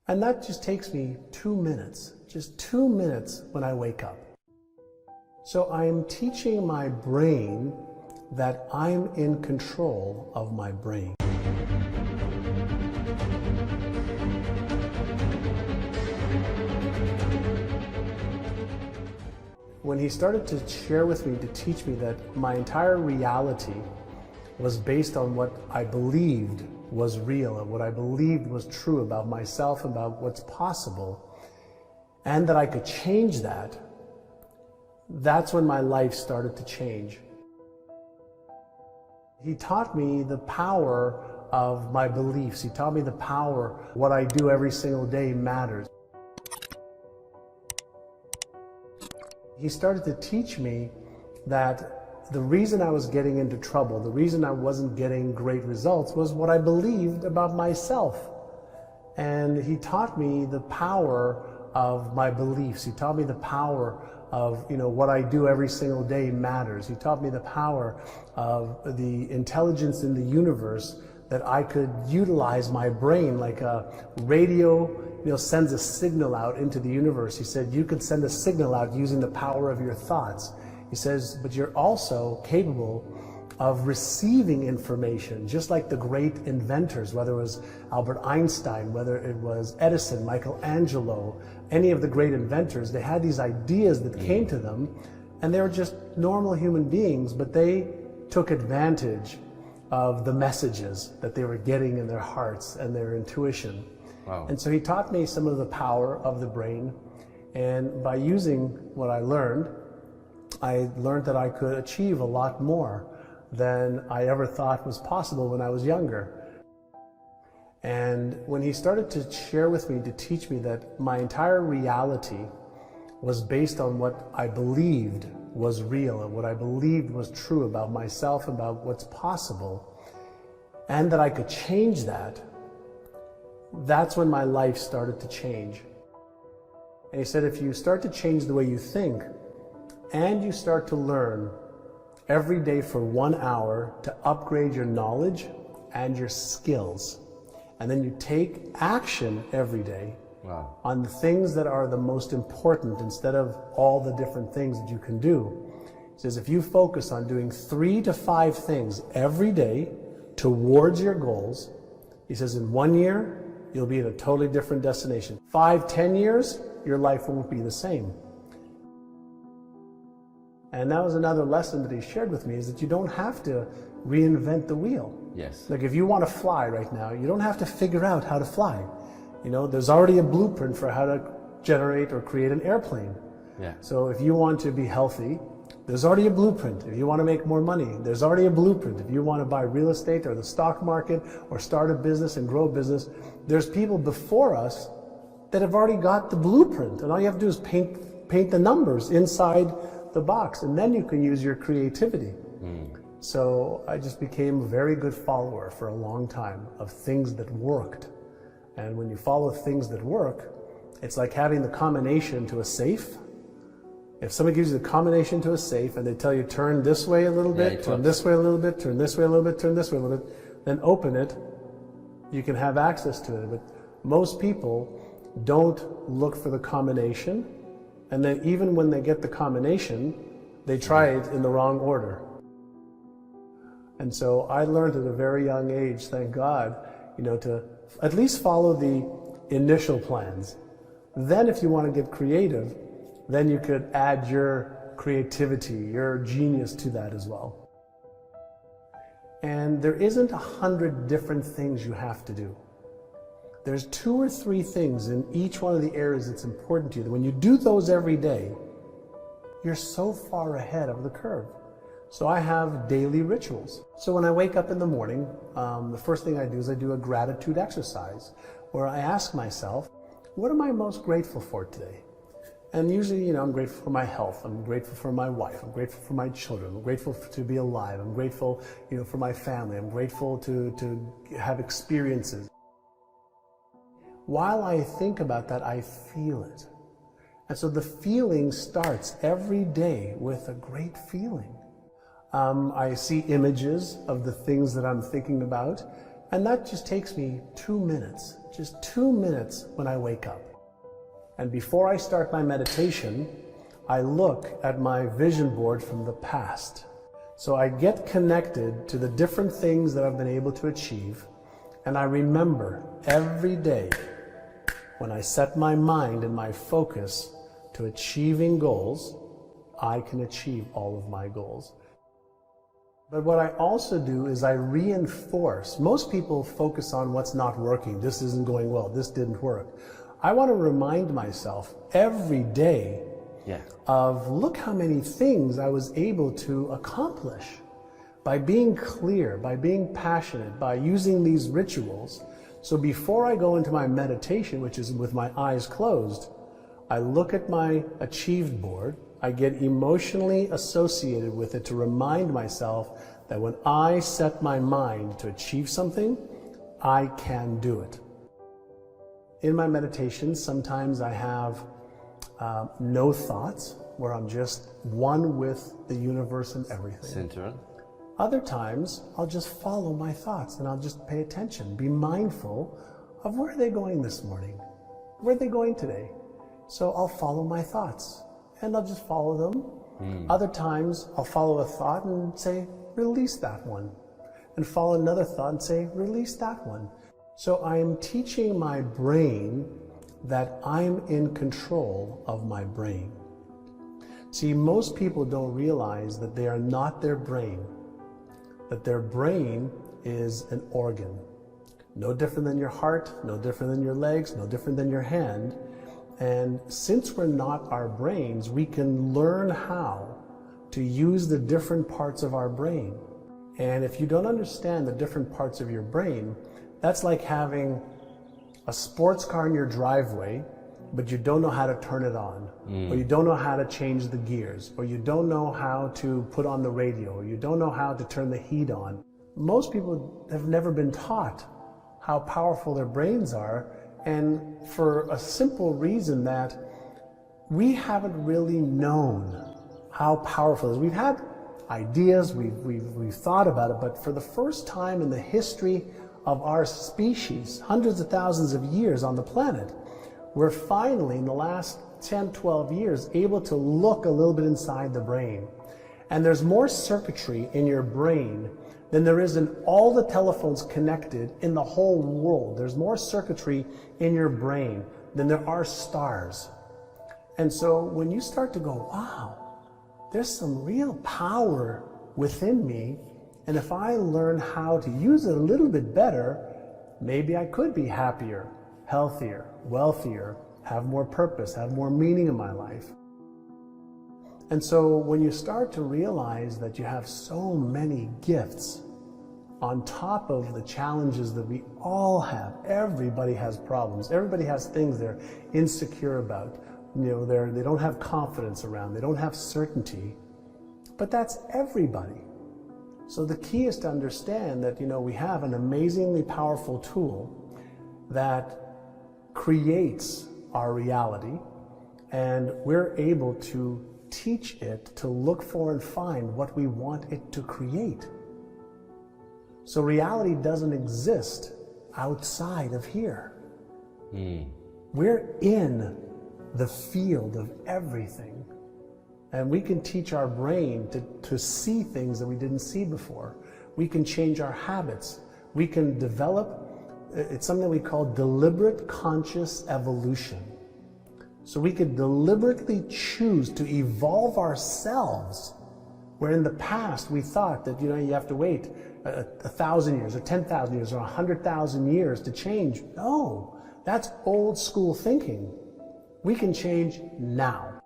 And that just takes me 2 minutes, just 2 minutes when I wake up. So I am teaching my brain that I'm in control of my brain. When he started to share with me, to teach me that my entire reality was based on what I believed was real and what I believed was true about myself, about what's possible, and that I could change that, that's when my life started to change. He taught me the power of my beliefs. He taught me the power, what I do every single day matters. He started to teach me that the reason I was getting into trouble, the reason I wasn't getting great results was what I believed about myself. And he taught me the power of my beliefs. He taught me the power of, what I do every single day matters. He taught me the power of the intelligence in the universe, that I could utilize my brain like a radio, sends a signal out into the universe. He said, you can send a signal out using the power of your thoughts. He says, but you're also capable of receiving information, just like the great inventors, whether it was Albert Einstein, whether it was Edison, Michelangelo, any of the great inventors. They had these ideas that came to them, and they were just normal human beings, but they took advantage of the messages that they were getting in their hearts and their intuition. Wow. And so he taught me some of the power of the brain, and by using what I learned that I could achieve a lot more than I ever thought was possible when I was younger. And when he started to share with me, to teach me that my entire reality was based on what I believed was real and what I believed was true about myself, about what's possible, and that I could change that, that's when my life started to change. And he said, if you start to change the way you think, and you start to learn every day for 1 hour to upgrade your knowledge and your skills, and then you take action every day on the things that are the most important instead of all the different things that you can do. He says, if you focus on doing 3 to 5 things every day towards your goals, he says, in 1 year, you'll be in a totally different destination. 5, 10 years, your life won't be the same. And that was another lesson that he shared with me, is that you don't have to reinvent the wheel. Yes. Like if you want to fly right now, you don't have to figure out how to fly. There's already a blueprint for how to generate or create an airplane. Yeah. So if you want to be healthy, there's already a blueprint. If you want to make more money, there's already a blueprint. If you want to buy real estate or the stock market or start a business and grow a business, there's people before us that have already got the blueprint. And all you have to do is paint the numbers inside the box, and then you can use your creativity. So I just became a very good follower for a long time of things that worked. And when you follow things that work, it's like having the combination to a safe. If somebody gives you the combination to a safe and they tell you turn this way a little bit, turn this way a little bit, turn this way a little bit, turn this way a little bit, then open it, you can have access to it. But most people don't look for the combination, and then even when they get the combination, they try it in the wrong order. And so I learned at a very young age, thank God, to at least follow the initial plans. Then if you want to get creative, then you could add your creativity, your genius to that as well. And there isn't 100 different things you have to do. There's 2 or 3 things in each one of the areas that's important to you. That when you do those every day, you're so far ahead of the curve. So I have daily rituals. So when I wake up in the morning, the first thing I do is I do a gratitude exercise where I ask myself, what am I most grateful for today? And usually, I'm grateful for my health, I'm grateful for my wife, I'm grateful for my children, I'm grateful to be alive, I'm grateful, for my family, I'm grateful to have experiences. While I think about that, I feel it. And so the feeling starts every day with a great feeling. I see images of the things that I'm thinking about, and that just takes me 2 minutes, just 2 minutes when I wake up. And before I start my meditation, I look at my vision board from the past. So I get connected to the different things that I've been able to achieve, and I remember every day when I set my mind and my focus to achieving goals, I can achieve all of my goals. But what I also do is I reinforce. Most people focus on what's not working. This isn't going well. This didn't work. I want to remind myself every day of look how many things I was able to accomplish by being clear, by being passionate, by using these rituals. So before I go into my meditation, which is with my eyes closed, I look at my achieved board. I get emotionally associated with it to remind myself that when I set my mind to achieve something, I can do it. In my meditations, sometimes I have no thoughts, where I'm just one with the universe and everything. Centered. Other times, I'll just follow my thoughts and I'll just pay attention, be mindful of where are they going this morning? Where are they going today? So I'll follow my thoughts and I'll just follow them. Other times, I'll follow a thought and say, release that one. And follow another thought and say, release that one. So I'm teaching my brain that I'm in control of my brain. See, most people don't realize that they are not their brain, that their brain is an organ. No different than your heart, no different than your legs, no different than your hand. And since we're not our brains, we can learn how to use the different parts of our brain. And if you don't understand the different parts of your brain, that's like having a sports car in your driveway, but you don't know how to turn it on, or you don't know how to change the gears, or you don't know how to put on the radio, or you don't know how to turn the heat on. Most people have never been taught how powerful their brains are, and for a simple reason that we haven't really known how powerful it is. We've had ideas, we've thought about it, but for the first time in the history of our species, hundreds of thousands of years on the planet, we're finally, in the last 10, 12 years, able to look a little bit inside the brain. And there's more circuitry in your brain than there is in all the telephones connected in the whole world. There's more circuitry in your brain than there are stars. And so when you start to go, wow, there's some real power within me, and if I learn how to use it a little bit better, maybe I could be happier, healthier, wealthier, have more purpose, have more meaning in my life. And so when you start to realize that you have so many gifts on top of the challenges that we all have, everybody has problems, everybody has things they're insecure about, they don't have confidence around, they don't have certainty, but that's everybody. So the key is to understand that, we have an amazingly powerful tool that creates our reality, and we're able to teach it to look for and find what we want it to create. So reality doesn't exist outside of here. We're in the field of everything. And we can teach our brain to see things that we didn't see before. We can change our habits. We can develop, it's something we call deliberate conscious evolution. So we could deliberately choose to evolve ourselves, where in the past we thought that, you have to wait 1,000 years or 10,000 years or 100,000 years to change. No, that's old school thinking. We can change now.